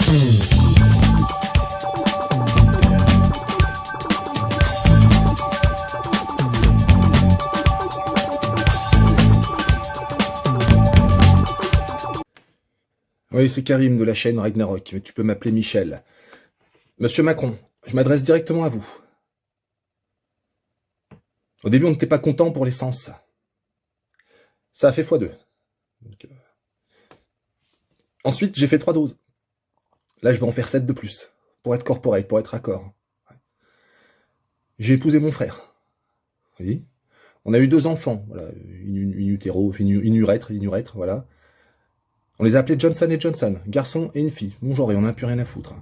Oui, c'est Karim de la chaîne Ragnarok, mais tu peux m'appeler Michel. Monsieur Macron, je m'adresse directement à vous. Au début, on n'était pas content pour l'essence. Ça a fait x2. Ensuite, j'ai fait 3 doses. Là, je vais en faire 7 de plus, pour être corporate, pour être raccord. J'ai épousé mon frère. Oui. On a eu 2 enfants, voilà, une urètre, voilà. On les a appelés Johnson et Johnson, garçon et une fille. Bon genre, et on n'a plus rien à foutre.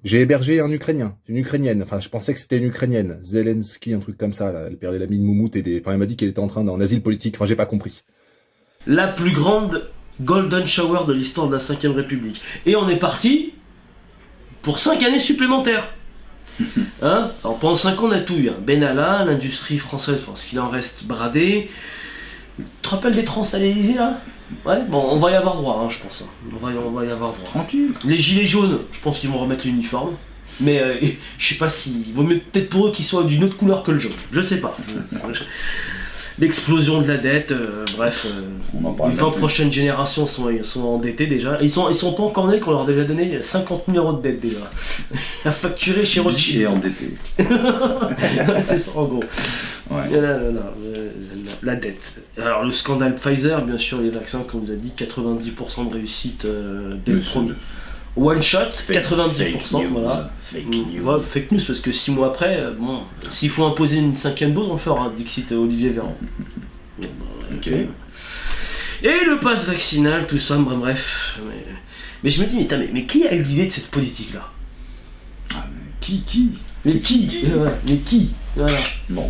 J'ai hébergé un Ukrainien, une Ukrainienne, enfin je pensais que c'était une Ukrainienne, Zelensky, un truc comme ça, là. Elle perdait la mine moumoute et des... Enfin elle m'a dit qu'elle était en asile politique, enfin j'ai pas compris. La plus grande golden shower de l'histoire de la 5ème République. Et on est parti pour 5 années supplémentaires. Hein? Alors pendant 5 ans on a tout eu, hein. Benalla, l'industrie française, enfin, ce qu'il en reste bradé. Tu te rappelles des trans à l'Elysée là? Ouais, bon, on va y avoir droit, hein, je pense. Hein. On va y avoir droit. Tranquille. Les gilets jaunes, je pense qu'ils vont remettre l'uniforme. Mais je sais pas si. Il vaut mieux peut-être pour eux qu'ils soient d'une autre couleur que le jaune. Je sais pas. L'explosion de la dette, bref. Les 20 prochaines générations sont endettées déjà. Ils sont pas encore nés qu'on leur a déjà donné 50 000 € de dette déjà. À facturer chez Rothschild. Et endetté. C'est ça en gros. Ouais. La dette. Alors le scandale Pfizer, bien sûr, les vaccins, comme on vous a dit, 90% de réussite dès le premier. One shot, 90%, fake news, voilà. Fake news. Ouais, fake news, parce que 6 mois après, bon, s'il faut imposer une 5ème dose, on le fera, Dixit Olivier Véran. Bon, Ok. Et le pass vaccinal, tout ça, bref. Mais je me dis, mais qui a eu l'idée de cette politique-là? Ah, mais qui Mais qui Voilà. Bon.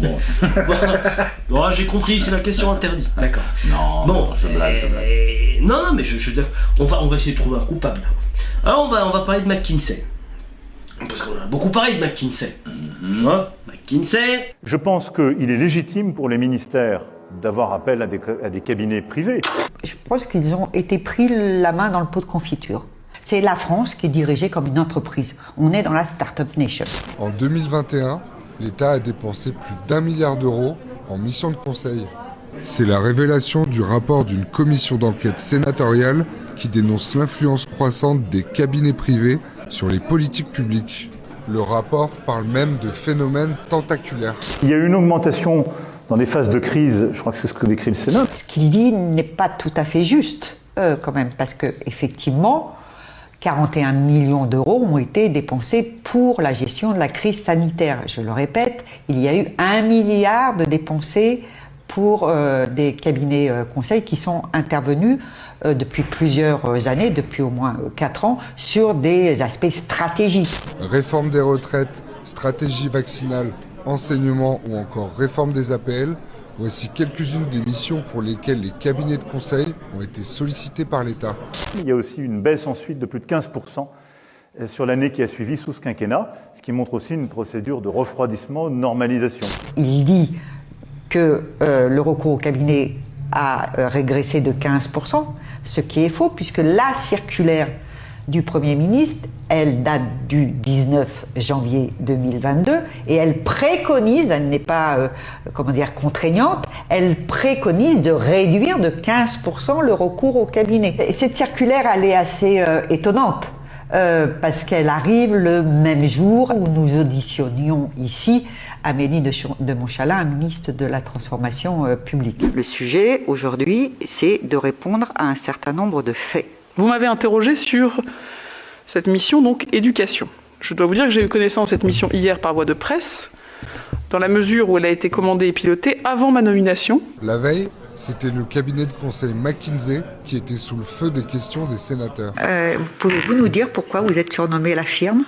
Bon, j'ai compris, c'est la question interdite. D'accord. Non, Bon, je blague. Non, mais on va essayer de trouver un coupable. Alors, on va parler de McKinsey. Parce qu'on a beaucoup parlé de McKinsey. Tu vois, McKinsey. Je pense qu'il est légitime pour les ministères d'avoir appel à des cabinets privés. Je pense qu'ils ont été pris la main dans le pot de confiture. C'est la France qui est dirigée comme une entreprise. On est dans la Startup Nation. En 2021, l'État a dépensé plus d'1 milliard d'euros en mission de conseil. C'est la révélation du rapport d'une commission d'enquête sénatoriale qui dénonce l'influence croissante des cabinets privés sur les politiques publiques. Le rapport parle même de phénomènes tentaculaires. Il y a eu une augmentation dans des phases de crise, je crois que c'est ce que décrit le Sénat. Ce qu'il dit n'est pas tout à fait juste, quand même, parce que effectivement, 41 millions d'euros ont été dépensés pour la gestion de la crise sanitaire. Je le répète, il y a eu 1 milliard de dépensés pour des cabinets conseils qui sont intervenus depuis plusieurs années, depuis au moins 4 ans, sur des aspects stratégiques. Réforme des retraites, stratégie vaccinale, enseignement ou encore réforme des APL, voici quelques-unes des missions pour lesquelles les cabinets de conseil ont été sollicités par l'État. Il y a aussi une baisse ensuite de plus de 15% sur l'année qui a suivi sous ce quinquennat, ce qui montre aussi une procédure de refroidissement, de normalisation. Il dit que le recours au cabinet a régressé de 15%, ce qui est faux, puisque la circulaire du Premier ministre, elle date du 19 janvier 2022 et elle préconise, elle n'est pas contraignante, elle préconise de réduire de 15% le recours au cabinet. Et cette circulaire, elle est assez étonnante. Parce qu'elle arrive le même jour où nous auditionnions ici Amélie de Montchalin, ministre de la Transformation publique. Le sujet aujourd'hui, c'est de répondre à un certain nombre de faits. Vous m'avez interrogé sur cette mission, donc éducation. Je dois vous dire que j'ai eu connaissance de cette mission hier par voie de presse, dans la mesure où elle a été commandée et pilotée avant ma nomination. La veille, c'était le cabinet de conseil McKinsey qui était sous le feu des questions des sénateurs. Pouvez-vous nous dire pourquoi vous êtes surnommé la firme ?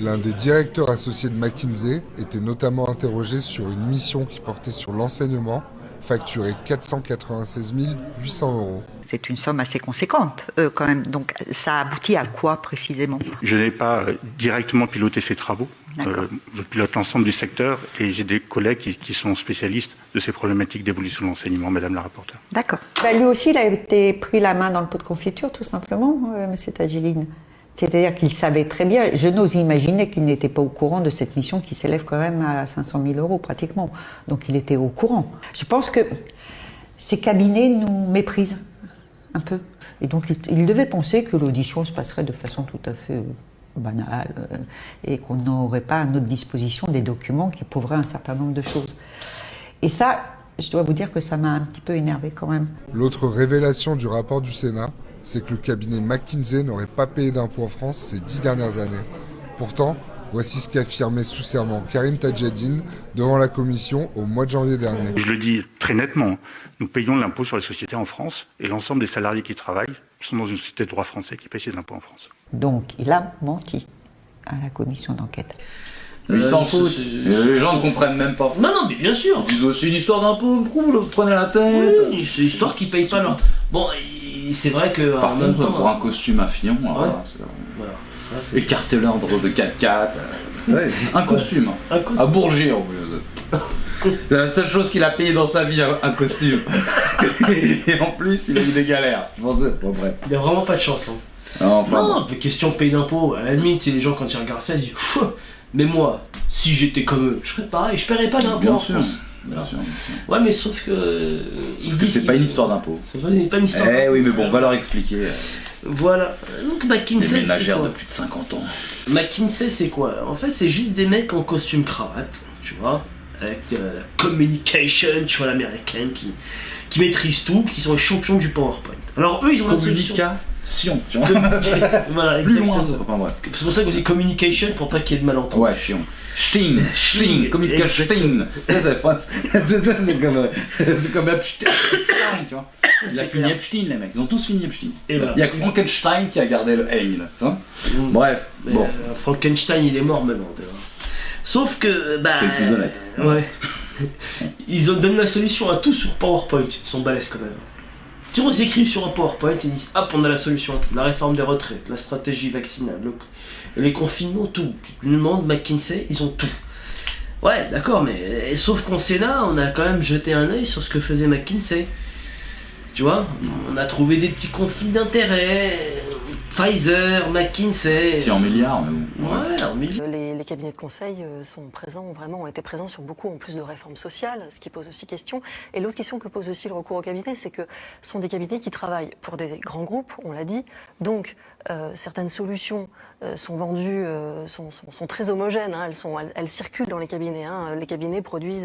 L'un des directeurs associés de McKinsey était notamment interrogé sur une mission qui portait sur l'enseignement facturé 496 800 €. C'est une somme assez conséquente quand même. Donc ça aboutit à quoi précisément? Je n'ai pas directement piloté ces travaux. Je pilote l'ensemble du secteur et j'ai des collègues qui sont spécialistes de ces problématiques d'évolution de l'enseignement, Madame la rapporteure. D'accord. Lui aussi, il a été pris la main dans le pot de confiture, tout simplement, Monsieur Tadjeline. C'est-à-dire qu'il savait très bien, je n'ose imaginer qu'il n'était pas au courant de cette mission qui s'élève quand même à 500 000 € pratiquement. Donc il était au courant. Je pense que ces cabinets nous méprisent un peu. Et donc il devait penser que l'audition se passerait de façon tout à fait banale et qu'on n'aurait pas à notre disposition des documents qui prouveraient un certain nombre de choses. Et ça, je dois vous dire que ça m'a un petit peu énervé quand même. L'autre révélation du rapport du Sénat, c'est que le cabinet McKinsey n'aurait pas payé d'impôts en France ces 10 dernières années. Pourtant, voici ce qu'affirmait sous serment Karim Tadjadine devant la commission au mois de janvier dernier. Je le dis très nettement, nous payons l'impôt sur les sociétés en France et l'ensemble des salariés qui travaillent sont dans une société de droit français qui paye ses impôts en France. Donc il a menti à la commission d'enquête. Ils s'en foutent. Les gens ne comprennent même pas. Non, mais bien sûr. Ils disent aussi une histoire d'impôt, pourquoi vous le prenez la tête? Oui, c'est une histoire qu'ils payent pas leur... Bon, c'est vrai que... Par en même contre, temps, pour un costume à Fillon, voilà, écarter l'ordre de 4x4. Un costume. À Bourget en plus. C'est la seule chose qu'il a payé dans sa vie, un costume. Et en plus, il a eu des galères. Bon, bref. Il a vraiment pas de chance. Non, question de payer d'impôts. À la limite, les gens, quand ils regardent ça, ils disent mais moi, si j'étais comme eux, je ferais pareil, je paierais pas d'impôts en France. Bien sûr. Ouais, mais sauf que. C'est pas une histoire d'impôt. C'est pas une histoire d'impôt. Eh oui, mais bon, on va leur expliquer. Voilà. Donc McKinsey, les ménagères de plus de 50 ans. McKinsey, c'est quoi? En fait, c'est juste des mecs en costume cravate, tu vois, avec la communication, tu vois, l'américaine, qui maîtrisent tout, qui sont les champions du PowerPoint. Alors eux, ils ont la solution. Tu vois. Voilà, plus loin, enfin, bref. C'est pour ça qu'on dit communication pour pas qu'il y ait de malentendus. Ouais, chiant. Sting, communication. C'est comme Epstein, tu vois. Il a fini Epstein, les mecs. Ils ont tous fini Epstein. Il y a que Frankenstein qui a gardé le N, là. Bref. Bon. Frankenstein, il est mort maintenant. Sauf que. C'est le plus honnête. Ouais. Ils donnent la solution à tout sur PowerPoint. Ils sont balèzes quand même. Si on s'écrit sur un PowerPoint, ils disent hop, on a la solution à tout. La réforme des retraites, la stratégie vaccinale, les confinements, tout. Tu demandes McKinsey, ils ont tout. Ouais, d'accord, mais sauf qu'au Sénat, on a quand même jeté un œil sur ce que faisait McKinsey. Tu vois, on a trouvé des petits conflits d'intérêts. Pfizer, McKinsey. C'est en milliards, mais bon. Ouais, en milliards. Les cabinets de conseil ont été présents sur beaucoup en plus de réformes sociales, ce qui pose aussi question. Et l'autre question que pose aussi le recours au cabinet, c'est que ce sont des cabinets qui travaillent pour des grands groupes, on l'a dit. Donc, certaines solutions sont vendues, sont très homogènes. Hein, elles circulent dans les cabinets. Hein. Les cabinets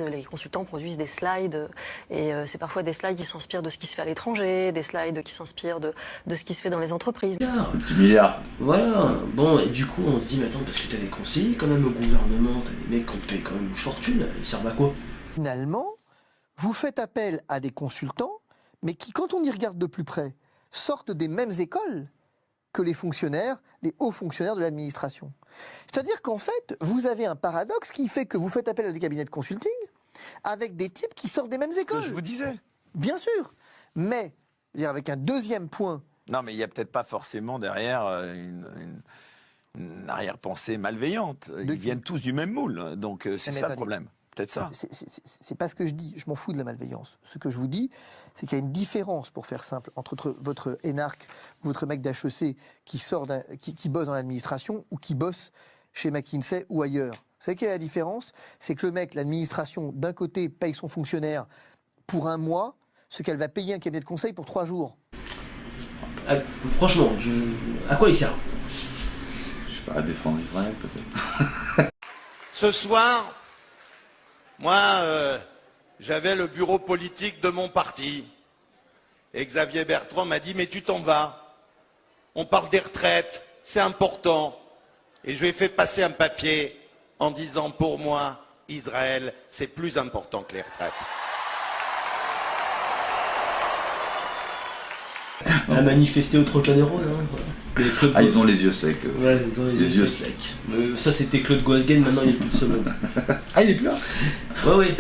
les consultants produisent des slides. Et c'est parfois des slides qui s'inspirent de ce qui se fait à l'étranger, des slides qui s'inspirent de ce qui se fait dans les entreprises. Un petit milliard. Voilà, bon, et du coup on se dit, mais attends, parce que t'as des conseillers quand même au gouvernement, t'as des mecs qui te payent quand même une fortune, ils servent à quoi? Finalement, vous faites appel à des consultants, mais qui, quand on y regarde de plus près, sortent des mêmes écoles que les fonctionnaires, les hauts fonctionnaires de l'administration. C'est-à-dire qu'en fait, vous avez un paradoxe qui fait que vous faites appel à des cabinets de consulting avec des types qui sortent des mêmes écoles. Ce que je vous disais. Bien sûr, mais avec un deuxième point. Non, mais il n'y a peut-être pas forcément derrière une arrière-pensée malveillante. Ils viennent tous du même moule, donc c'est ça le problème. Peut-être ça. C'est pas ce que je dis, je m'en fous de la malveillance. Ce que je vous dis, c'est qu'il y a une différence, pour faire simple, entre votre énarque, votre mec d'HEC qui bosse dans l'administration ou qui bosse chez McKinsey ou ailleurs. Vous savez quelle est la différence? C'est que le mec, l'administration, d'un côté, paye son fonctionnaire pour un mois, ce qu'elle va payer un cabinet de conseil pour 3 jours. Franchement, à quoi il sert? Je sais pas, à défendre Israël peut-être. Ce soir, moi, j'avais le bureau politique de mon parti. Et Xavier Bertrand m'a dit, mais tu t'en vas. On parle des retraites, c'est important. Et je lui ai fait passer un papier en disant, pour moi, Israël, c'est plus important que les retraites. Elle a manifesté au Trocadéro, hein. Ils ont les yeux secs. Ouais, ils ont les yeux secs. Ça, c'était Claude Goasguen, maintenant il est plus de ce monde. Ah, il est plus là? Ouais.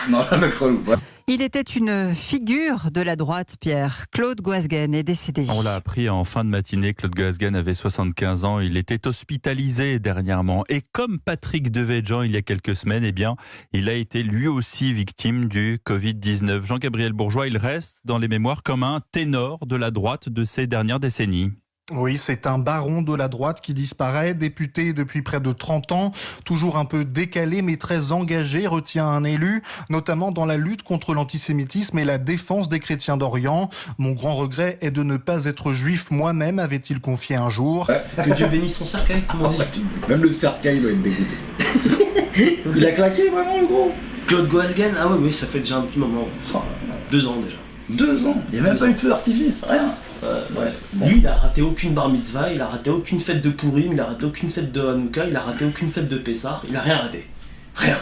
Non, le mec relou. Il était une figure de la droite, Pierre. Claude Goasguen est décédé. On l'a appris en fin de matinée. Claude Goasguen avait 75 ans. Il était hospitalisé dernièrement. Et comme Patrick Devedjian il y a quelques semaines, eh bien, il a été lui aussi victime du Covid-19. Jean-Gabriel Bourgeois, il reste dans les mémoires comme un ténor de la droite de ces dernières décennies. Oui, c'est un baron de la droite qui disparaît, député depuis près de 30 ans, toujours un peu décalé mais très engagé, retient un élu, notamment dans la lutte contre l'antisémitisme et la défense des chrétiens d'Orient. Mon grand regret est de ne pas être juif moi-même, avait-il confié un jour. Que Dieu bénisse son cercueil, comme on dit. Même le cercueil doit être dégoûté. Il a claqué vraiment le gros. Claude Goasguen, ah oui, ça fait déjà un petit moment. 2 ans déjà. 2 ans. Il n'y a même pas eu de feu d'artifice, rien. Bref. Lui, il a raté aucune bar mitzvah, il a raté aucune fête de Purim, il a raté aucune fête de Hanouka, il a raté aucune fête de Pessah, il a rien raté. Rien.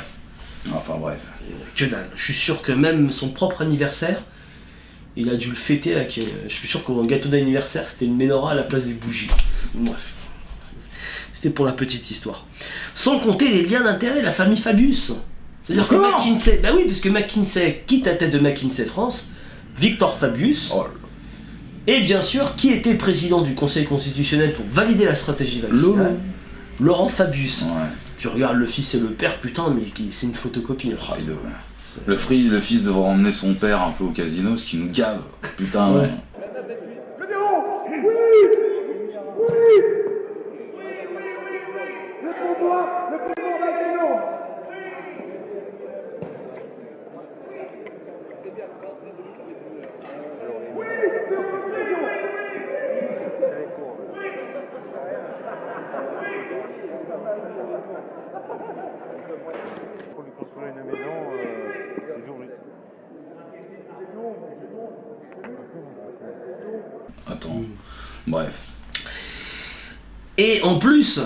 Enfin bref. Que dalle. Je suis sûr que même son propre anniversaire, il a dû le fêter avec... je suis sûr qu'au gâteau d'anniversaire, c'était une menorah à la place des bougies. Bref. C'était pour la petite histoire. Sans compter les liens d'intérêt, la famille Fabius. C'est-à-dire que McKinsey... Bah oui, parce que McKinsey quitte la tête de McKinsey France, Victor Fabius... Et bien sûr, qui était président du Conseil constitutionnel pour valider la stratégie vaccinale ? Laurent Fabius. Ouais. Tu regardes le fils et le père, putain, mais c'est une photocopie. Le fils devrait emmener son père un peu au casino, ce qui nous gave. Putain. Ouais. Attends. Bref. Et en plus,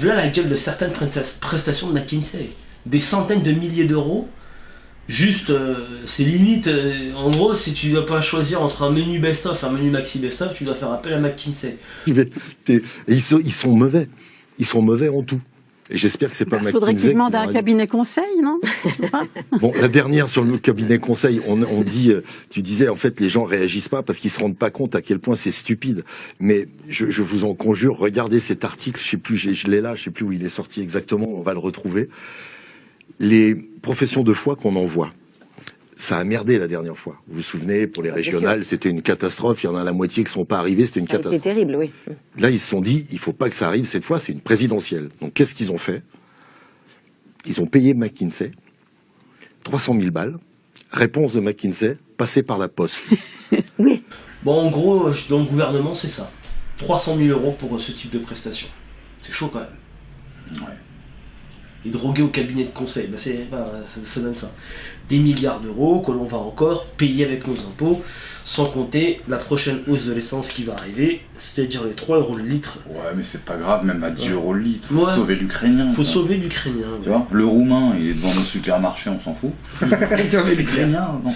voilà la gueule de certaines prestations de McKinsey. Des centaines de milliers d'euros. Juste, c'est limite. En gros, si tu dois pas choisir entre un menu best-of et un menu maxi best-of, tu dois faire appel à McKinsey. Et ils sont mauvais. Ils sont mauvais en tout. Et j'espère que c'est pas McKinsey. Faudrait qu'il demande un cabinet conseil, non? Bon, la dernière sur le cabinet conseil, on dit, tu disais en fait les gens réagissent pas parce qu'ils se rendent pas compte à quel point c'est stupide. Mais je vous en conjure, regardez cet article, je sais plus, je l'ai là, je sais plus où il est sorti exactement, on va le retrouver. Les professions de foi qu'on envoie. Ça a merdé la dernière fois. Vous vous souvenez, pour les régionales, c'était une catastrophe. Il y en a la moitié qui ne sont pas arrivés, c'était une catastrophe. C'est terrible, oui. Là, ils se sont dit, il faut pas que ça arrive. Cette fois, c'est une présidentielle. Donc, qu'est-ce qu'ils ont fait? Ils ont payé McKinsey 300 000 balles. Réponse de McKinsey, passée par la poste. Oui. Bon, en gros, dans le gouvernement, c'est ça. 300 000 euros pour ce type de prestation. C'est chaud quand même. Ouais. Et drogué au cabinet de conseil, ça donne ça. Des milliards d'euros que l'on va encore payer avec nos impôts, sans compter la prochaine hausse de l'essence qui va arriver, c'est-à-dire les 3 euros le litre. Ouais, mais c'est pas grave, même à 10 euros le litre. Faut sauver l'Ukrainien. Faut sauver l'Ukrainien. Tu vois, le Roumain, il est devant nos supermarchés, on s'en fout. L'Ukrainien, non.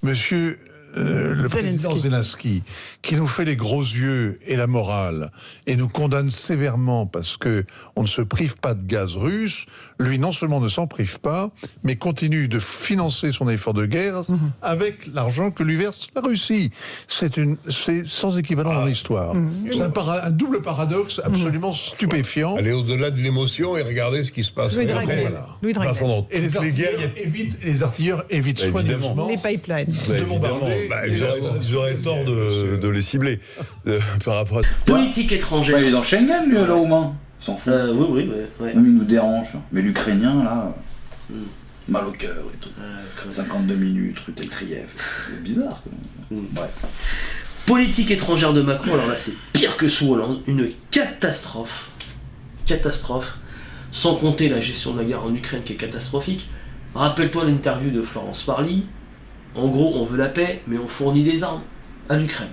Monsieur le président Zelensky, qui nous fait les gros yeux et la morale, et nous condamne sévèrement parce que on ne se prive pas de gaz russe, lui non seulement ne s'en prive pas, mais continue de financer son effort de guerre avec l'argent que lui verse la Russie. C'est sans équivalent dans l'histoire. C'est un double paradoxe absolument stupéfiant. Allez au-delà de l'émotion et regardez ce qui se passe. Et les artilleurs évitent soigneusement les pipelines. Ils auraient tort de les cibler par rapport à... Politique étrangère. Il est dans Schengen, le Roumain. Il s'en fout. Oui. Même il nous dérange. Mais l'Ukrainien, là, mal au cœur et tout. 52 minutes, rue Telkriev. C'est bizarre. Bref. Politique étrangère de Macron, alors là c'est pire que sous Hollande. Une catastrophe. Sans compter la gestion de la guerre en Ukraine qui est catastrophique. Rappelle-toi l'interview de Florence Parly. En gros, on veut la paix, mais on fournit des armes à l'Ukraine.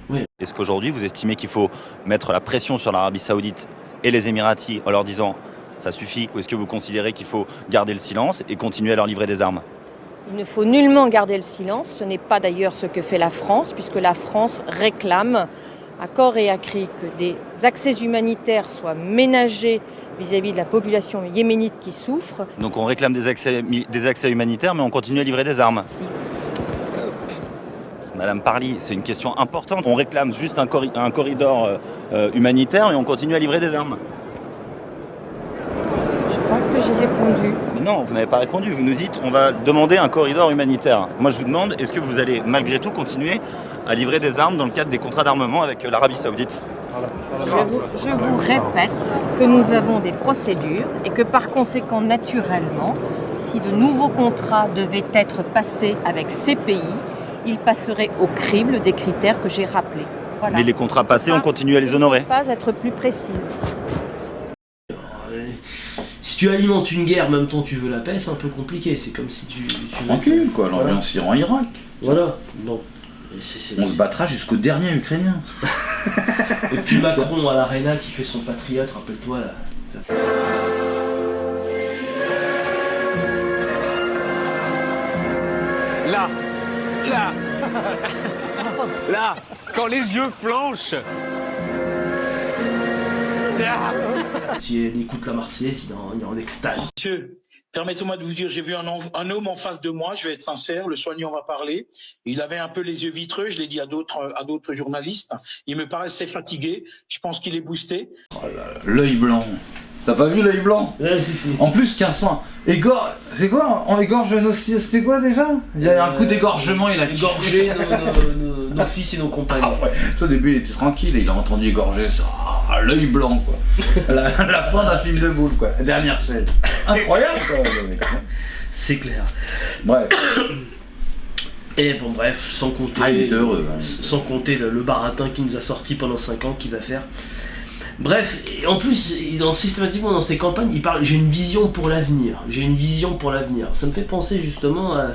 Oui. Est-ce qu'aujourd'hui, vous estimez qu'il faut mettre la pression sur l'Arabie Saoudite et les Émiratis en leur disant ça suffit, ou est-ce que vous considérez qu'il faut garder le silence et continuer à leur livrer des armes ? Il ne faut nullement garder le silence. Ce n'est pas d'ailleurs ce que fait la France, puisque la France réclame à corps et à cri que des accès humanitaires soient ménagés vis-à-vis de la population yéménite qui souffre. Donc on réclame des accès humanitaires, mais on continue à livrer des armes. Madame Parly, c'est une question importante. On réclame juste un corridor humanitaire, mais on continue à livrer des armes. Je pense que j'ai répondu. Mais non, vous n'avez pas répondu. Vous nous dites on va demander un corridor humanitaire. Moi, je vous demande, est-ce que vous allez malgré tout continuer à livrer des armes dans le cadre des contrats d'armement avec l'Arabie Saoudite ? Je vous répète que nous avons des procédures et que par conséquent, naturellement, si de nouveaux contrats devaient être passés avec ces pays, ils passeraient au crible des critères que j'ai rappelés. Voilà. Mais les contrats passés, on continue à les honorer. Je ne peux pas être plus précise. Si tu alimentes une guerre, en même temps tu veux la paix, c'est un peu compliqué. C'est comme si tu tranquille, quoi, l'ambiance Iran-Irak. Voilà, bon. On se battra jusqu'au dernier Ukrainien. Et puis Macron à l'Arena qui fait son patriote, rappelle-toi là. Là, quand les yeux flanchent. Si il écoute la Marseillaise, il est en extase. Monsieur, permettez-moi de vous dire, j'ai vu un homme en face de moi, je vais être sincère, le soignant va parler. Il avait un peu les yeux vitreux, je l'ai dit à d'autres journalistes. Il me paraissait fatigué, je pense qu'il est boosté. Oh là là, l'œil blanc. T'as pas vu l'œil blanc? Ouais, si. En plus qu'un sang. C'est quoi? On égorge nos fils, c'était quoi déjà? Il y a un coup d'égorgement, il a égorgé nos fils et nos compagnons. Ah ouais. Au début il était tranquille, il a entendu égorger ça. Ah, l'œil blanc quoi. la fin d'un film de boule quoi. Dernière scène. Incroyable quoi. C'est clair. Bref. Et bon bref, sans compter, il était heureux, hein. Sans compter le baratin qui nous a sorti pendant 5 ans, qu'il va faire. Bref, et en plus, systématiquement dans ses campagnes, il parle « j'ai une vision pour l'avenir ». Ça me fait penser justement à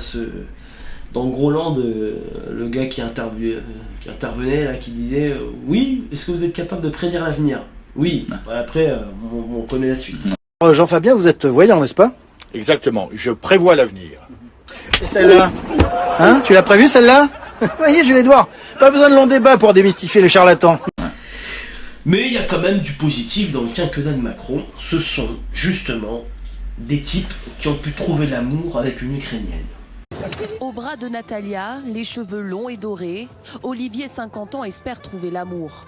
dans Groland, le gars qui intervenait là, qui disait « oui, est-ce que vous êtes capable de prédire l'avenir ?» Oui, après, on connaît la suite. Jean-Fabien, vous êtes voyant, n'est-ce pas? Exactement, je prévois l'avenir. Et celle-là? Hein? Tu l'as prévue celle-là? Vous voyez, je vais les voir. Pas besoin de long débat pour démystifier les charlatans. Mais il y a quand même du positif dans le quinquennat de Macron. Ce sont justement des types qui ont pu trouver l'amour avec une Ukrainienne. Au bras de Natalia, les cheveux longs et dorés, Olivier, 50 ans, espère trouver l'amour.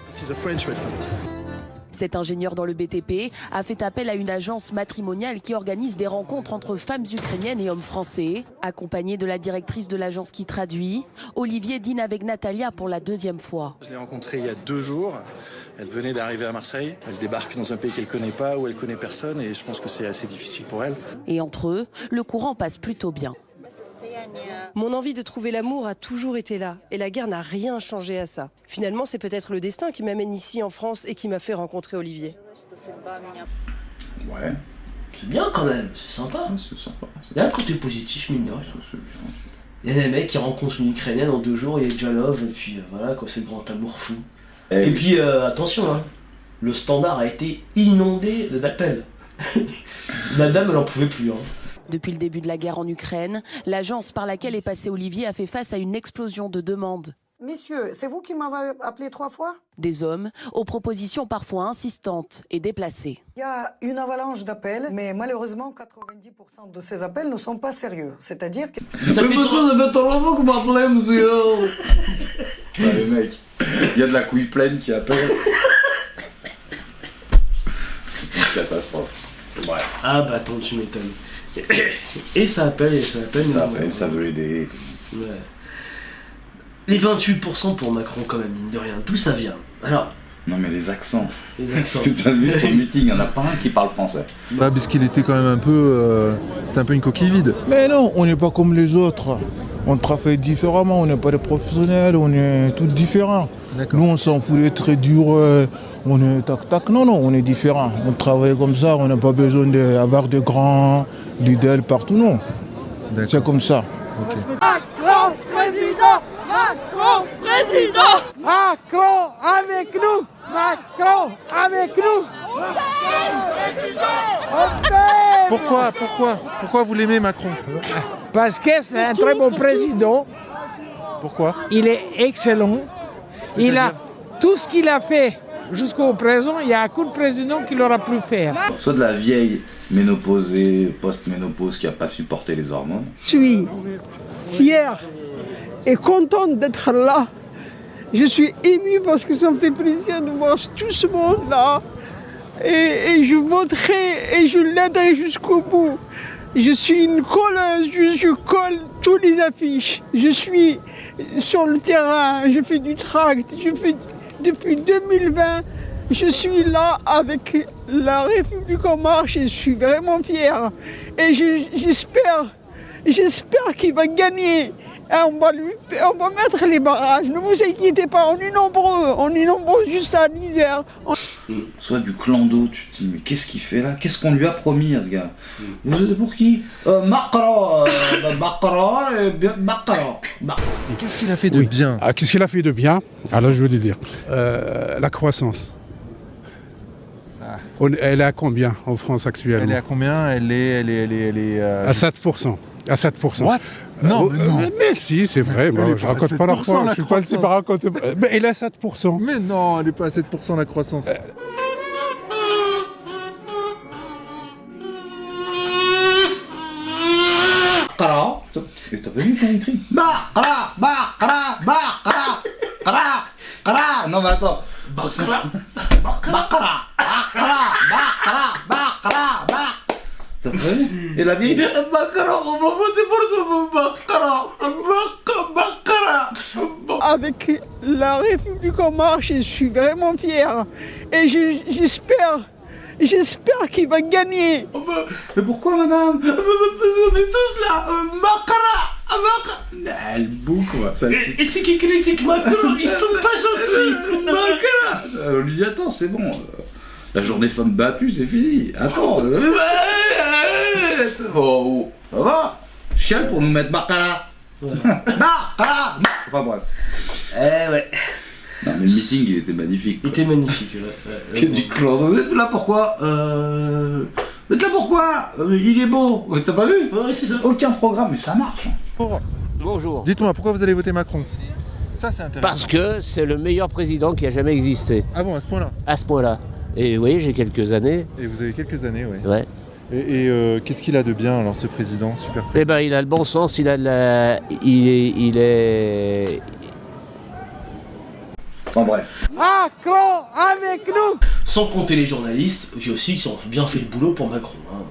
Cet ingénieur dans le BTP a fait appel à une agence matrimoniale qui organise des rencontres entre femmes ukrainiennes et hommes français. Accompagné de la directrice de l'agence qui traduit, Olivier dîne avec Natalia pour la 2e fois. Je l'ai rencontrée il y a 2 jours. Elle venait d'arriver à Marseille. Elle débarque dans un pays qu'elle ne connaît pas, où elle ne connaît personne, et je pense que c'est assez difficile pour elle. Et entre eux, le courant passe plutôt bien. Mon envie de trouver l'amour a toujours été là, et la guerre n'a rien changé à ça. Finalement, c'est peut-être le destin qui m'amène ici en France et qui m'a fait rencontrer Olivier. Ouais. C'est bien quand même, c'est sympa. Il y a un côté positif, mine de rien. Il y a des mecs qui rencontrent une Ukrainienne en 2 jours, il y a déjà love, et puis voilà, quoi, c'est le grand amour fou. Et puis attention, hein, le standard a été inondé d'appels. La dame, elle en pouvait plus. Hein. Depuis le début de la guerre en Ukraine, l'agence par laquelle est passé Olivier a fait face à une explosion de demandes. Messieurs, c'est vous qui m'avez appelé 3 fois? Des hommes aux propositions parfois insistantes et déplacées. Il y a une avalanche d'appels, mais malheureusement, 90% de ces appels ne sont pas sérieux. C'est-à-dire que... Mais monsieur, ça fait trop longtemps que vous m'appelez, monsieur. Les mecs, il y a de la couille pleine qui appelle. C'est une catastrophe. Ouais. Ah bah attends, tu m'étonnes. Et ça appelle, ça veut l'aider. Ouais. Les 28% pour Macron quand même, mine de rien. D'où ça vient? Alors... Non mais les accents. Parce que t'as vu sur le meeting, il n'y en a pas un qui parle français. Bah parce qu'il était quand même un peu... c'était un peu une coquille vide. Mais non, on n'est pas comme les autres. On travaille différemment, on n'est pas des professionnels, on est tous différents. Nous on s'en fout d'être très dur, on est tac-tac. Non, on est différents. On travaille comme ça, on n'a pas besoin d'avoir de grands leaders partout, non. C'est comme ça. Okay. Macron président! Macron président! Macron avec nous! Macron avec nous! Pourquoi vous l'aimez Macron? Parce que c'est un très bon président. Pourquoi? Il est excellent. Il a tout ce qu'il a fait jusqu'au présent, il n'y a aucun président qui l'aura pu faire. Soit de la vieille ménopausée, post-ménopause qui n'a pas supporté les hormones. Je suis fière et contente d'être là. Je suis émue parce que ça me fait plaisir de voir tout ce monde-là. Et je voterai et je l'aiderai jusqu'au bout. Je suis une colleuse, je colle toutes les affiches. Je suis sur le terrain, je fais du tract, depuis 2020, je suis là avec la République en marche et je suis vraiment fier. Et j'espère qu'il va gagner. Et on va mettre les barrages. Ne vous inquiétez pas, on est nombreux juste à l'Isère. Soit du clando, tu te dis mais qu'est-ce qu'il fait là? Qu'est-ce qu'on lui a promis à ce gars? Vous êtes pour qui? Macron, Macron. Et qu'est-ce qu'il a fait de bien? Qu'est-ce qu'il a fait de bien? Alors je veux te dire, la croissance. Elle est à combien en France actuellement? Elle est à combien? Elle est à 7%. À 7%. What? Non, mais si, c'est vrai. Moi, je raconte pas la croissance. Je suis pas le type à raconter. Mais elle est à 7%. Mais non, elle n'est pas à 7% la croissance. T'as pas vu quand il crie? Non mais attends. T'as pas vu? Et la vieille, on va voter pour avec la République en marche, je suis vraiment fier. Et j'espère qu'il va gagner. Mais pourquoi, madame? On est tous là. Elle boucle, quoi. Et ceux qui critiquent Macron, ils sont pas gentils. On lui dit, attends, c'est bon. La journée femme battue, c'est fini. Attends. Oh, ça va? Chial pour nous mettre Macron. Enfin bref. Ouais. Non mais le meeting il était magnifique. Il était magnifique. Que du clan. Vous êtes là pourquoi? Vous êtes là pourquoi? Il est beau. T'as pas vu? Ouais, c'est ça. Aucun programme, mais ça marche. Bonjour. Dites-moi, pourquoi vous allez voter Macron? Ça c'est intéressant. Parce que c'est le meilleur président qui a jamais existé. Ah bon, à ce point-là? À ce point-là. Et oui, j'ai quelques années. Et vous avez quelques années, oui. Ouais. Et qu'est-ce qu'il a de bien alors ce président, super président? Eh ben il a le bon sens, il a de la... Il est... En bref. Macron avec nous. Sans compter les journalistes, aussi qui ont bien fait le boulot pour Macron. Hein.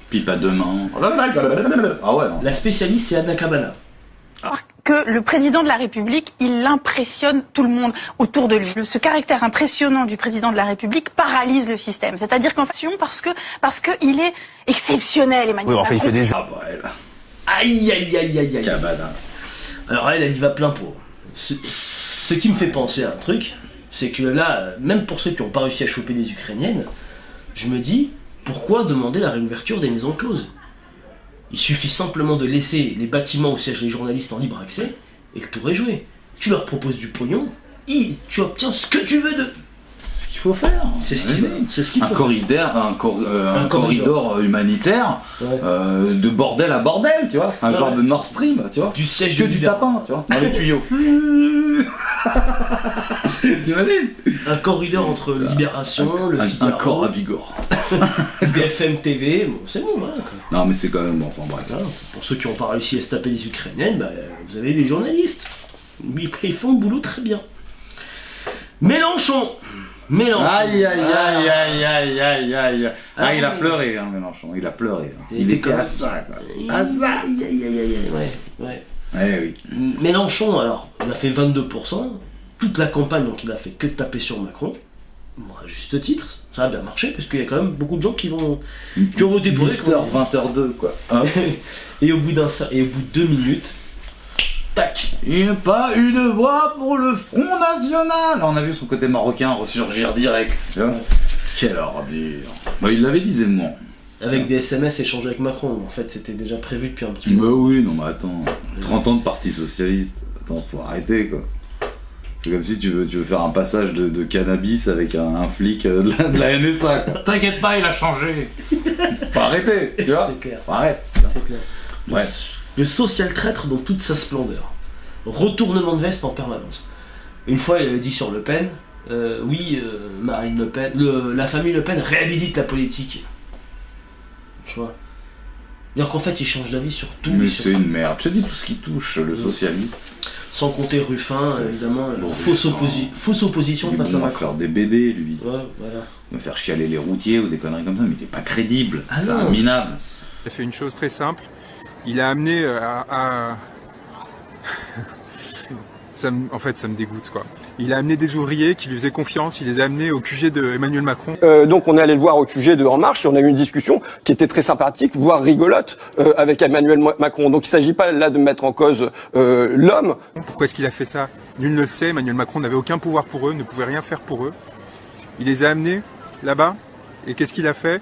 Puis pas demain. Ah ouais. Non. La spécialiste c'est Anna Cabana. Que le président de la République, il impressionne tout le monde autour de lui. Ce caractère impressionnant du président de la République paralyse le système. C'est-à-dire qu'en fait, parce que il est exceptionnel, Emmanuel Macron. Oui, en fait, il fait des... Ah bah elle. Aïe. Cabana. Alors elle y va plein pot. Ce qui me fait penser à un truc, c'est que là, même pour ceux qui n'ont pas réussi à choper les Ukrainiennes, je me dis, pourquoi demander la réouverture des maisons closes? Il suffit simplement de laisser les bâtiments où siègent les journalistes en libre accès et le tour est joué. Tu leur proposes du pognon, tu obtiens ce que tu veux d'eux. C'est ce qu'il faut faire. C'est ce qu'il faut. Un corridor humanitaire de bordel à bordel, tu vois. Un genre de Nord Stream, tu vois. Du siège que du tapin, tu vois. Dans les tuyaux. T'imagines? Un corridor entre Libération, le Figaro, un corps à Vigor. BFM TV, bon, c'est bon, voilà. Non mais c'est quand même bon, enfin bref. Voilà. Pour ceux qui n'ont pas réussi à se taper les Ukrainiennes, bah, vous avez les journalistes. Ils font le boulot très bien. Mélenchon. Aïe. Ah, il a pleuré, hein, Mélenchon. Il a pleuré. Il était à ça, quoi. À ça. Ouais. Oui. Mélenchon, alors, il a fait 22%. Toute la campagne, donc il a fait que de taper sur Macron. Bon, à juste titre, ça a bien marché, parce qu'il y a quand même beaucoup de gens qui ont voté pour lui. 20h02, quoi. Hein. Et au bout de 2 minutes, tac. Pas une voix pour le Front National. On a vu son côté marocain ressurgir direct. Tu vois. Quelle ordure. Bah, il l'avait dit Zemmour. Avec des SMS échangés avec Macron, en fait c'était déjà prévu depuis un petit moment. Bah oui, non mais attends, 30 ans de parti socialiste, attends, faut arrêter quoi. C'est comme si tu veux faire un passage de cannabis avec un flic de la NSA quoi. T'inquiète pas, il a changé. Faut arrêter, tu vois. C'est clair. Faut arrêter. C'est clair. Ouais. Le social traître dans toute sa splendeur. Retournement de veste en permanence. Une fois il avait dit sur Le Pen, Marine Le Pen, la famille Le Pen réhabilite la politique. Tu vois. C'est-à-dire qu'en fait, ils changent d'avis sur tout. Mais c'est une merde. Je te dis tout ce qui touche le socialisme. Sans compter Ruffin, évidemment. Fausse opposition face à Macron. Faire des BD, lui. Ouais, voilà. Me faire chialer les routiers ou des conneries comme ça, mais il n'est pas crédible. C'est un minable. Il a fait une chose très simple. Il a amené en fait, ça me dégoûte, quoi. Il a amené des ouvriers qui lui faisaient confiance, il les a amenés au QG de Emmanuel Macron. Donc on est allé le voir au QG de En Marche et on a eu une discussion qui était très sympathique, voire rigolote, avec Emmanuel Macron. Donc il ne s'agit pas là de mettre en cause l'homme. Pourquoi est-ce qu'il a fait ça? Nul ne le sait, Emmanuel Macron n'avait aucun pouvoir pour eux, ne pouvait rien faire pour eux. Il les a amenés là-bas, et qu'est-ce qu'il a fait?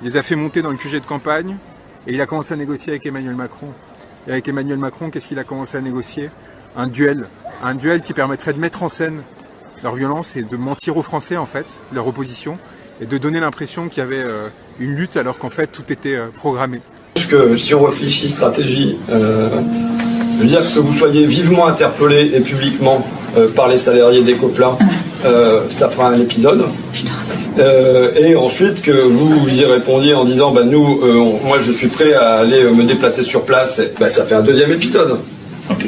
Il les a fait monter dans le QG de campagne, et il a commencé à négocier avec Emmanuel Macron. Et avec Emmanuel Macron, qu'est-ce qu'il a commencé à négocier? Un duel qui permettrait de mettre en scène leur violence et de mentir aux Français, en fait, leur opposition, et de donner l'impression qu'il y avait une lutte alors qu'en fait tout était programmé. Parce que si on réfléchit stratégie, je veux dire que vous soyez vivement interpellé et publiquement par les salariés d'Ecopla, ça fera un épisode. Et ensuite que vous y répondiez en disant moi je suis prêt à aller me déplacer sur place, ça fait un deuxième épisode. Ok.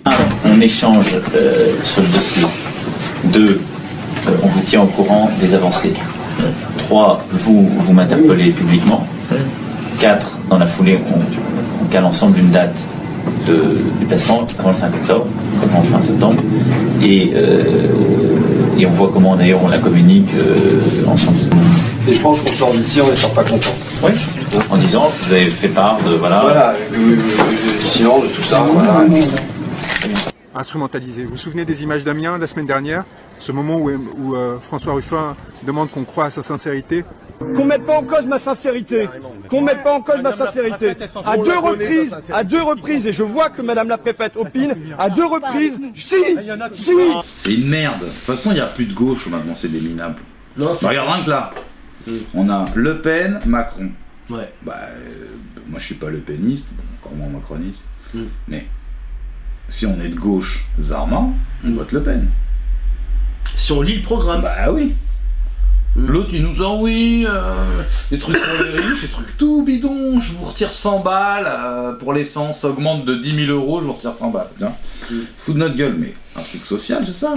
1. On échange sur le dossier. 2. On vous tient au courant des avancées. 3. Vous m'interpellez publiquement. 4. Dans la foulée, on cale ensemble une date de déplacement avant le 5 octobre, avant le fin septembre. Et on voit comment d'ailleurs on la communique ensemble. Et je pense qu'on sort d'ici, on ne sort pas content. Oui, en disant que vous avez fait part de sinon de tout ça, voilà. Instrumentalisé. Vous vous souvenez des images d'Amiens la semaine dernière? Ce moment où François Ruffin demande qu'on croie à sa sincérité. Qu'on mette pas en cause ma sincérité. Qu'on mette pas en cause ma sincérité. À deux reprises, et je vois que Madame la préfète opine, à 2 reprises, si. C'est une merde. De toute façon, il n'y a plus de gauche maintenant, c'est des minables. Non, regarde rien que là. On a Le Pen, Macron. Ouais. Moi je suis pas Le Peniste, encore moins macroniste. Mais si on est de gauche, Zarma, on vote Le Pen. Si on lit le programme. Bah oui. L'autre il nous dit des trucs pour les riches, des trucs tout bidon, je vous retire 100 balles pour l'essence, ça augmente de 10 000 euros, je vous retire 100 balles. Fous de notre gueule, mais un truc social, c'est ça.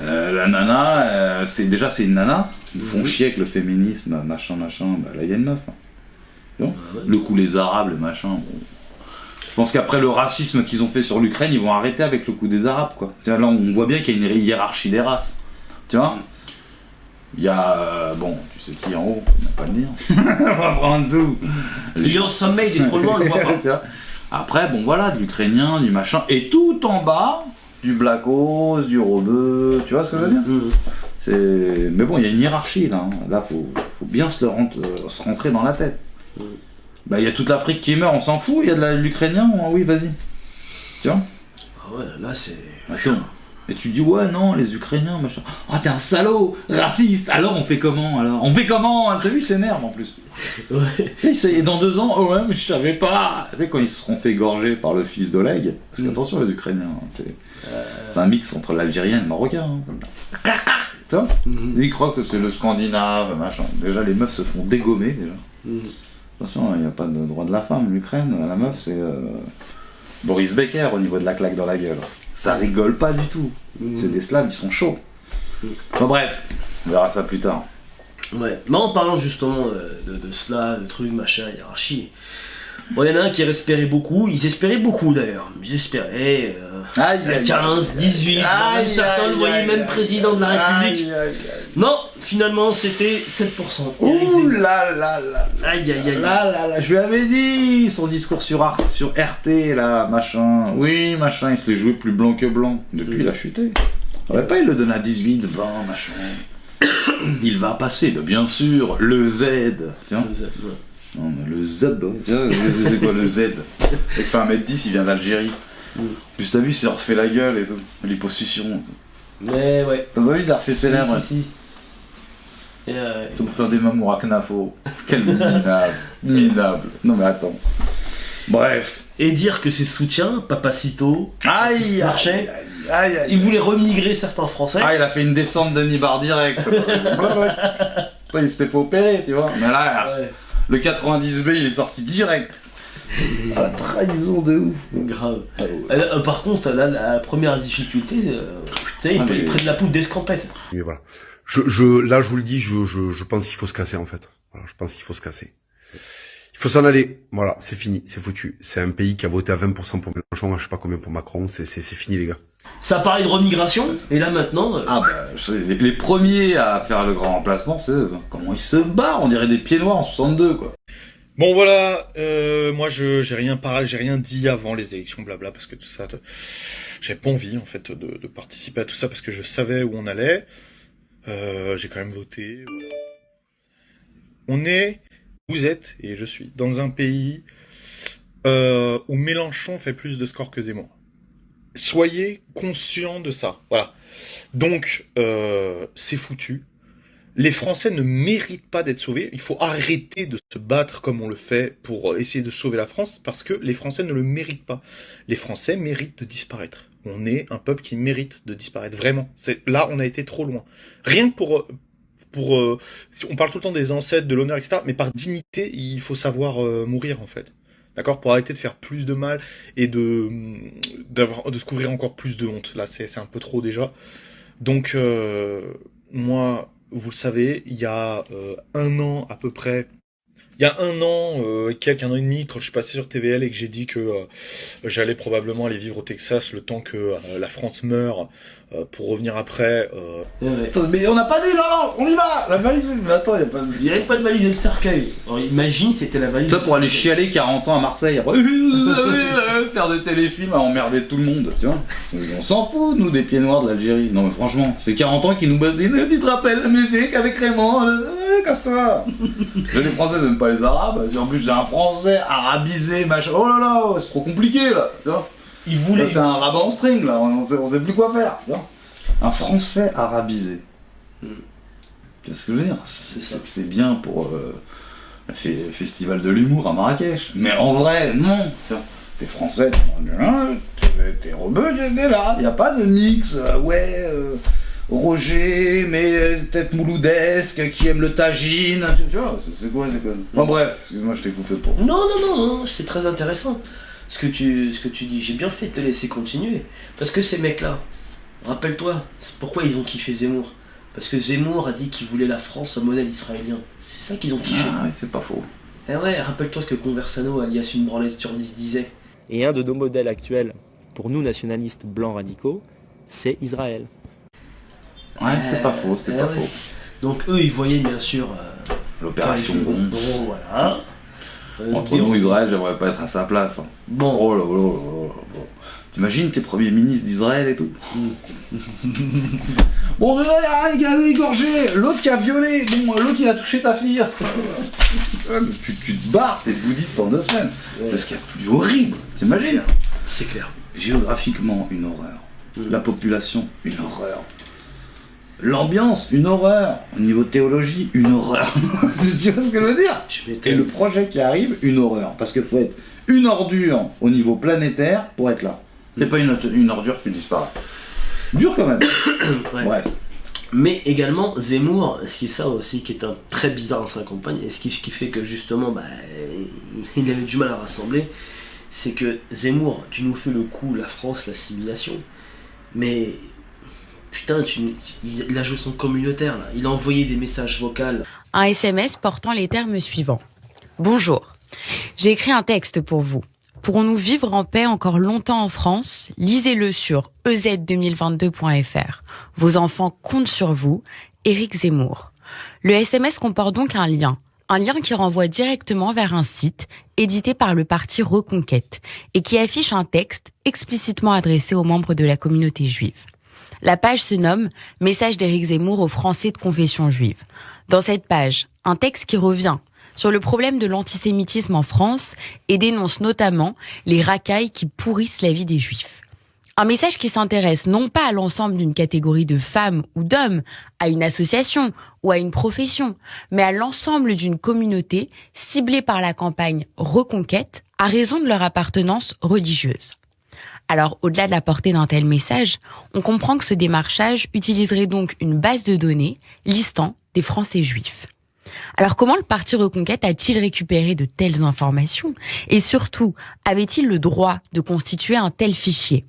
La nana, c'est une nana, ils nous font chier avec le féminisme, machin, là il y a une meuf. Le coup les arabes, le machin, bon. Je pense qu'après le racisme qu'ils ont fait sur l'Ukraine, ils vont arrêter avec le coup des arabes, quoi. Là on voit bien qu'il y a une hiérarchie des races, tu vois. Il y a, tu sais qui en haut, on n'a pas le dire. On va prendre en dessous. Il est au sommet, il est trop loin, on le voit pas. Tu vois. Après, de l'ukrainien, du machin, et tout en bas, du blackos, du rebeu, tu vois ce que je veux dire? Mais bon, il y a une hiérarchie là. Là, faut bien se rentrer dans la tête. Il y a toute l'Afrique qui meurt, on s'en fout, il y a de l'ukrainien, oui, vas-y. Tu vois? Ah ouais, là c'est. Attends. Et tu dis ouais non les Ukrainiens machin. Oh t'es un salaud, raciste. Alors on fait comment T'as vu, il s'énerve en plus. Ouais. Et dans 2 ans, oh ouais mais je savais pas. Tu sais quand ils se seront fait égorger par le fils d'Oleg. Parce qu'attention les Ukrainiens, c'est un mix entre l'Algérien et le Marocain. Tu vois Ils croient que c'est le Scandinave machin. Déjà les meufs se font dégommer déjà. Attention, il n'y a pas de droit de la femme. L'Ukraine, la meuf c'est Boris Becker au niveau de la claque dans la gueule. Ça rigole pas du tout. C'est des Slaves, ils sont chauds. Bref, on verra ça plus tard. Ouais, mais en parlant justement de Slaves, de trucs, machin, hiérarchie. Il y en a un qui espérait beaucoup, ils espéraient beaucoup d'ailleurs. Ils espéraient 15, 18, certains le voyaient même président de la République. Non, finalement c'était 7%. Ouh là là là. Aïe aïe aïe. Là, je lui avais dit son discours sur RT là, machin. Oui, machin, il se l'est joué plus blanc que blanc. Depuis il a chuté. Pas il le donne à 18, 20, machin. Il va passer, bien sûr, le Z. Tiens. Le Z, ouais. Non, mais le Z, c'est quoi le Z? Il fait 1m10, il vient d'Algérie. Plus t'as vu, il s'est refait la gueule et tout. L'hyposuction. Mais ouais. T'as pas vu, il a refait ses lèvres. Si. Tout pour faire des mamours à Knafo. Quel minable. Non mais attends. Bref. Et dire que ses soutiens, Papacito, aïe, marchait, aïe, il voulait remigrer certains Français. Ah, il a fait une descente de Nibar direct. Toi, il s'était fait opérer, tu vois. Mais là, le 90B, il est sorti direct. Ah, la trahison de ouf. Grave. Par contre, là, la première difficulté, tu sais, ils prennent la poudre d'escampette. Mais voilà. Là, je vous le dis, je pense qu'il faut se casser, en fait. Voilà, je pense qu'il faut se casser. Il faut s'en aller. Voilà, c'est fini, c'est foutu. C'est un pays qui a voté à 20% pour Mélenchon, je sais pas combien pour Macron. C'est fini, les gars. Ça parlait de remigration, et là maintenant... Ah bah, les premiers à faire le grand remplacement, c'est comment ils se barrent, on dirait des pieds noirs en 62, quoi. Bon voilà, moi j'ai rien dit avant les élections, blabla, parce que tout ça, j'avais pas envie en fait de participer à tout ça parce que je savais où on allait. J'ai quand même voté. Voilà. Vous êtes et je suis dans un pays où Mélenchon fait plus de scores que Zemmour. Soyez conscients de ça. Voilà. Donc c'est foutu. Les Français ne méritent pas d'être sauvés. Il faut arrêter de se battre comme on le fait pour essayer de sauver la France, parce que les Français ne le méritent pas. Les Français méritent de disparaître. On est un peuple qui mérite de disparaître, vraiment. Là, on a été trop loin. Rien que on parle tout le temps des ancêtres, de l'honneur, etc., mais par dignité, il faut savoir mourir, en fait. D'accord ? Pour arrêter de faire plus de mal et de se couvrir encore plus de honte. Là, c'est un peu trop déjà. Donc, moi... Vous le savez, il y a un an à peu près, il y a un an et un an et demi, quand je suis passé sur TVL et que j'ai dit que j'allais probablement aller vivre au Texas le temps que la France meure pour revenir après. Mais on n'a pas dit, non, on y va. La valise, mais attends, il n'y avait pas de valise de cercueil. Alors imagine, c'était la valise. Ça pour aller chialer 40 ans à Marseille, après faire des téléfilms à emmerder tout le monde, tu vois. On s'en fout, nous, des pieds noirs de l'Algérie. Non mais franchement, c'est 40 ans qu'ils nous bossent. Tu te rappelles la musique avec Raymond, casse-toi. Les Français n'aiment pas les Arabes. En plus, j'ai un Français arabisé, machin. Oh là là, c'est trop compliqué là, tu vois. Là, c'est un rabat en string là, on sait plus quoi faire. Un Français arabisé. Qu'est-ce que je veux dire ? C'est bien pour le festival de l'humour à Marrakech. Mais en vrai, non. T'es Français, t'es rebeu, t'es là. Y a pas de mix, Roger, mais tête mouloudesque, qui aime le tagine. Tu vois, c'est quoi ? Bon bref, excuse-moi, je t'ai coupé pour... Non, c'est très intéressant. Ce que tu dis, j'ai bien fait de te laisser continuer. Parce que ces mecs-là, rappelle-toi, c'est pourquoi ils ont kiffé Zemmour. Parce que Zemmour a dit qu'il voulait la France au modèle israélien. C'est ça qu'ils ont kiffé. Ah ouais, c'est pas faux. Et ouais, rappelle-toi ce que Conversano, alias une branlette sur 10, disait. Et un de nos modèles actuels, pour nous nationalistes blancs radicaux, c'est Israël. Ouais, c'est pas faux, c'est pas faux. Donc eux, ils voyaient bien sûr... l'opération Bronze. Voilà. Entre nous, Israël, j'aimerais pas être à sa place. Hein. Bon. Oh là là. T'imagines tes premiers ministres d'Israël et tout. Bon, déjà, il a égorgé, l'autre qui a violé, bon, l'autre il a touché ta fille. Tu te barres, t'es bouddhiste en 2 semaines. C'est ce qu'il y a de plus horrible, t'imagines ? C'est clair. Géographiquement, une horreur. La population, une horreur. L'ambiance, une horreur. Au niveau théologie, une horreur. Tu vois ce que je veux dire ? Et le projet qui arrive, une horreur. Parce qu'il faut être une ordure au niveau planétaire pour être là. C'est pas une ordure qui disparaît. Dur quand même. Bref. Mais également, Zemmour, ce qui est ça aussi, qui est très bizarre dans sa campagne, et ce qui fait que justement, il avait du mal à rassembler, c'est que Zemmour, tu nous fais le coup, la France, l'assimilation, mais... Putain, il a joué son communautaire, là. Il a envoyé des messages vocaux. Un SMS portant les termes suivants. Bonjour, j'ai écrit un texte pour vous. Pourrons-nous vivre en paix encore longtemps en France ? Lisez-le sur ez2022.fr. Vos enfants comptent sur vous. Éric Zemmour. Le SMS comporte donc un lien qui renvoie directement vers un site édité par le parti Reconquête et qui affiche un texte explicitement adressé aux membres de la communauté juive. La page se nomme « Message d'Éric Zemmour aux Français de confession juive ». Dans cette page, un texte qui revient sur le problème de l'antisémitisme en France et dénonce notamment les racailles qui pourrissent la vie des Juifs. Un message qui s'intéresse non pas à l'ensemble d'une catégorie de femmes ou d'hommes, à une association ou à une profession, mais à l'ensemble d'une communauté ciblée par la campagne Reconquête à raison de leur appartenance religieuse. Alors, au-delà de la portée d'un tel message, on comprend que ce démarchage utiliserait donc une base de données listant des Français juifs. Alors, comment le Parti Reconquête a-t-il récupéré de telles informations? Et surtout, avait-il le droit de constituer un tel fichier?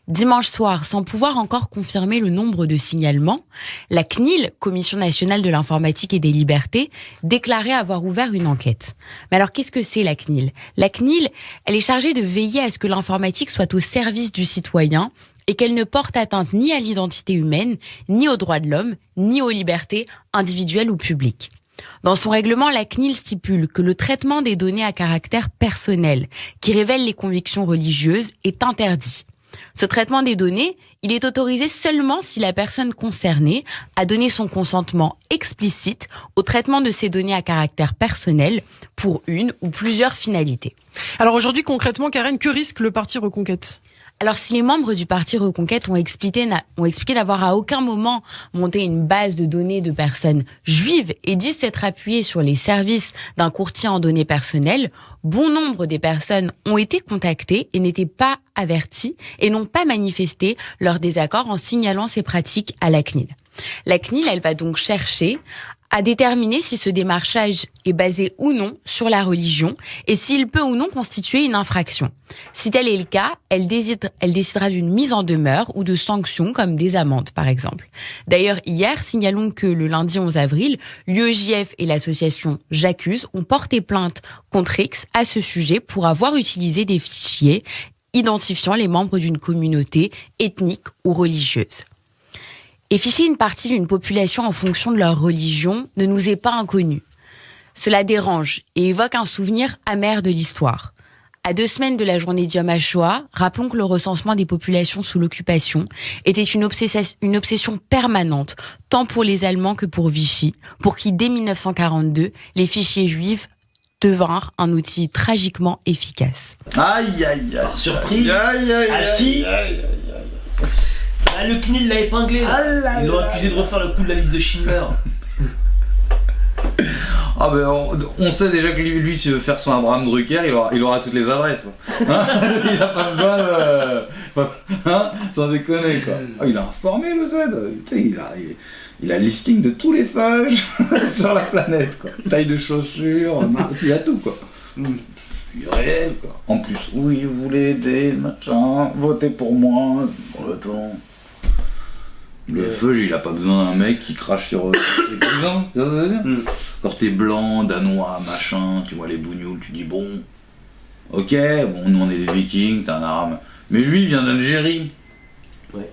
Dimanche soir, sans pouvoir encore confirmer le nombre de signalements, la CNIL, Commission nationale de l'informatique et des libertés, déclarait avoir ouvert une enquête. Mais alors, qu'est-ce que c'est la CNIL? La CNIL, elle est chargée de veiller à ce que l'informatique soit au service du citoyen et qu'elle ne porte atteinte ni à l'identité humaine, ni aux droits de l'homme, ni aux libertés individuelles ou publiques. Dans son règlement, la CNIL stipule que le traitement des données à caractère personnel qui révèlent les convictions religieuses est interdit. Ce traitement des données, il est autorisé seulement si la personne concernée a donné son consentement explicite au traitement de ces données à caractère personnel pour une ou plusieurs finalités. Alors aujourd'hui, concrètement, Karen, que risque le Parti Reconquête ? Alors, si les membres du Parti Reconquête ont expliqué n'avoir à aucun moment monté une base de données de personnes juives et disent s'être appuyés sur les services d'un courtier en données personnelles, bon nombre des personnes ont été contactées et n'étaient pas averties et n'ont pas manifesté leur désaccord en signalant ces pratiques à la CNIL. La CNIL, elle va donc chercher à déterminer si ce démarchage est basé ou non sur la religion et s'il peut ou non constituer une infraction. Si tel est le cas, elle décidera d'une mise en demeure ou de sanctions comme des amendes, par exemple. D'ailleurs, hier, signalons que le lundi 11 avril, l'UEJF et l'association J'accuse ont porté plainte contre X à ce sujet pour avoir utilisé des fichiers identifiant les membres d'une communauté ethnique ou religieuse. Et ficher une partie d'une population en fonction de leur religion ne nous est pas inconnu. Cela dérange et évoque un souvenir amer de l'histoire. À 2 semaines de la journée du Yom HaShoah, rappelons que le recensement des populations sous l'occupation était une obsession permanente, tant pour les Allemands que pour Vichy, pour qui dès 1942, les fichiers juifs devinrent un outil tragiquement efficace. Aïe aïe aïe. Surprise. Aïe aïe À qui aïe. Ah, le CNIL l'a épinglé là. Ils l'ont accusé de refaire le coup de la liste de Schindler. Ah ben on sait déjà que lui s'il veut faire son Abraham Drucker, il aura toutes les adresses. Hein, il a pas besoin de... Hein, sans déconner quoi. Ah, il a informé le Z. Putain, il a le listing de tous les feuges sur la planète quoi. Taille de chaussures, il a tout quoi. Il est réel quoi. En plus, oui, vous voulez aider, machin, votez pour moi. Bon, attends. Le feuge, il a pas besoin d'un mec qui crache sur ses cousins, tu vois ce que je veux dire ? Quand t'es blanc, danois, machin, tu vois les bougnoules, tu dis bon, ok, bon, nous on est des vikings, t'es un arabe. Mais lui, il vient d'Algérie. Ouais.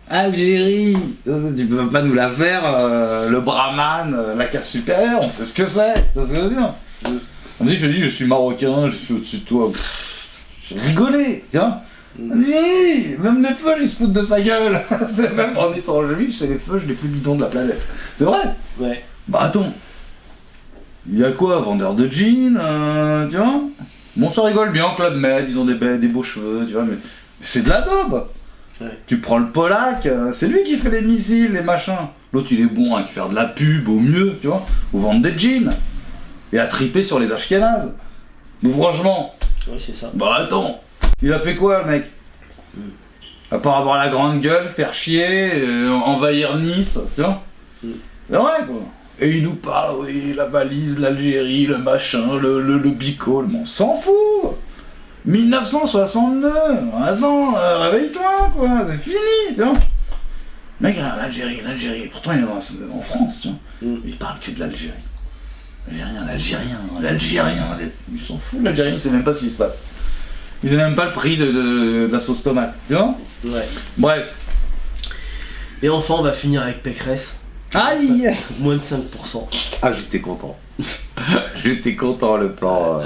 Algérie, tu peux pas nous la faire, le brahman, la casse supérieure, on sait ce que c'est, tu vois ce que je veux dire ? Comme si je dis, je suis marocain, je suis au-dessus de toi. J'ai rigolé, tu vois ? Oui, même les feuges ils se foutent de sa gueule. C'est même en étant juif, c'est les feuges les plus bidons de la planète. C'est vrai. Ouais. Bah attends. Il y a quoi, vendeur de jeans, tu vois ? Bon, ça rigole bien, Claude Med, ils ont des beaux cheveux, tu vois, mais c'est de la daube. Ouais. Tu prends le Polak, c'est lui qui fait les missiles, les machins. L'autre il est bon à faire de la pub au mieux, tu vois, ou vendre des jeans. Et à triper sur les Ashkénazes. Mais franchement. Ouais, c'est ça. Bah attends. Il a fait quoi le mec ? À part avoir la grande gueule, faire chier, envahir Nice, tu vois ? C'est vrai quoi. Et il nous parle, oui, la valise, l'Algérie, le machin, le bico, mais on s'en fout ! 1962 ! Attends, réveille-toi quoi, c'est fini, tu vois ? Le mec, l'Algérie, pourtant il est en France, tu vois ? Il parle que de l'Algérie. L'Algérien, il s'en fout de l'Algérien, il sait même pas ce qui se passe. Ils n'ont même pas le prix de la sauce tomate, tu vois ? Ouais. Bref. Et enfin, on va finir avec Pécresse. Aïe ! Moins de 5%. Ah, j'étais content. J'étais content, le plan. Ouais.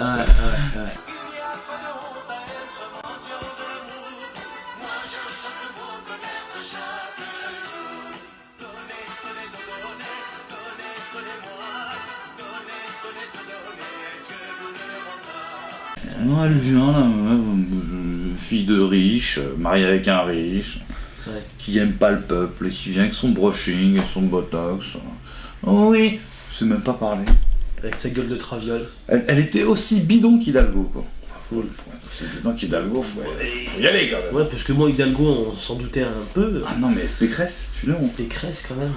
Non, elle vient là, fille de riche, mariée avec un riche, qui aime pas le peuple, qui vient avec son brushing et son botox. Oh oui, je sais même pas parler. Avec sa gueule de traviole. Elle était aussi bidon qu'Hidalgo quoi. C'est dedans qu'Hidalgo, faut y aller quand même. Ouais, parce que moi, Hidalgo, on s'en doutait un peu. Ah non, mais Pécresse, tu l'as. Pécresse quand même.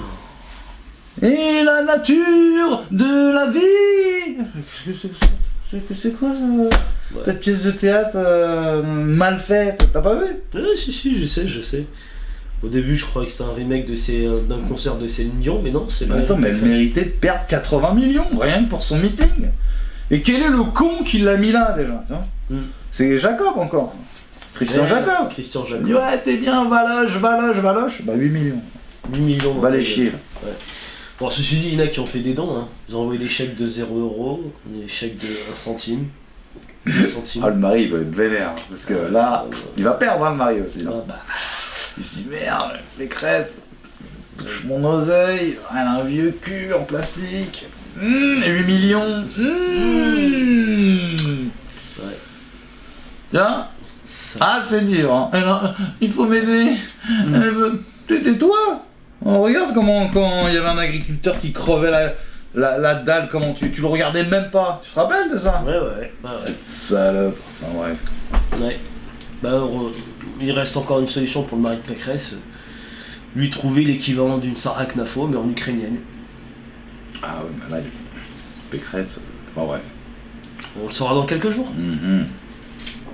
Et la nature de la vie. C'est quoi ça, cette pièce de théâtre mal faite? T'as pas vu? Si, je sais. Au début, je croyais que c'était un remake d'un concert de Céline Dion, mais non, c'est pas. Attends, mais elle méritait de perdre 80 millions, rien que pour son meeting. Et quel est le con qui l'a mis là déjà? C'est Jacob encore. Christian Jacob. Christian Jacob. Ouais, t'es bien, valoche. Bah 8 millions. 8 millions. Va les chier. Ouais. Bon, ceci dit, il y en a qui ont fait des dons. Hein. Ils ont envoyé des chèques de 0€, des chèques de 1 centime. 10 centimes. Ah, le mari il va être vénère. Parce que là, il va perdre le mari aussi. Là. Il se dit merde, Pécresse, touche mon oseille, elle a un vieux cul en plastique. 8 millions. Ouais. Tiens. Ah, c'est dur. Hein. Alors, il faut m'aider. Tais-toi. On regarde comment quand il y avait un agriculteur qui crevait la dalle, comment tu le regardais même pas. Tu te rappelles de ça? Ouais. Cette salope. Ah ouais. Ouais. Il reste encore une solution pour le mari de Pécresse. Lui trouver l'équivalent d'une Sarah Knafo, mais en ukrainienne. Ah ouais, mais là, Pécresse. Bon, bref. On le saura dans quelques jours.